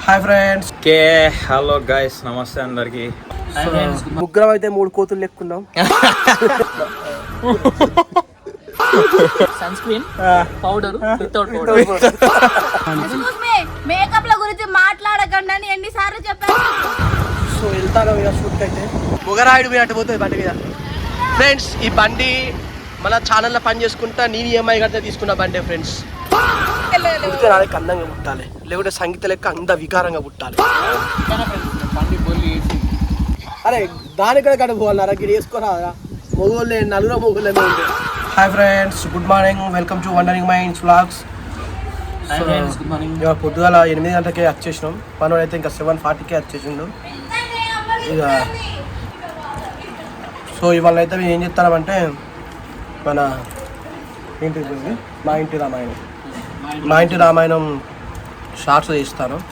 Hi friends. Hello guys, నమస్తే అందరికి. ముగ్గురం అయితే 3 కోతులు లెక్కున్నాం. Sunscreen, powder, without powder. Makeup ల గురించి మాట్లాడకండి అని ఎన్నిసార్లు చెప్పాను. సో వెళ్తాను ఇక షూట్కి అయితే. మొగరాయుడు పోయినట్టు పోతుంది బండి మీద. ఫ్రెండ్స్, ఈ బండి మన ఛానల్లో పని చేసుకుంటా నేను ఈఎంఐ కడితే తీసుకున్న బండి ఫ్రెండ్స్. పుడితే నా లెక్క అందంగా పుట్టాలి, లేకుంటే సంగీత లెక్క అంద వికారంగా పుట్టాలి. అరే దానిక్కడ కడ పోవాలరా, గిడి వేసుకోరారా. మొగోళ్ళే నలుగురు మొగోళ్ళే ఉంది. Hi friends, good morning, welcome to wondering minds vlogs. ఇవాళ పొద్దుగాల 8 గంటలకే వచ్చేసినాం. మనోడు అయితే ఇంకా 7:40కే వచ్చేసిండు ఇక. సో ఇవాళ అయితే మేము ఏం చెప్తామంటే మన మా ఇంటి రామాయణం షార్ట్స్ తీస్తాను.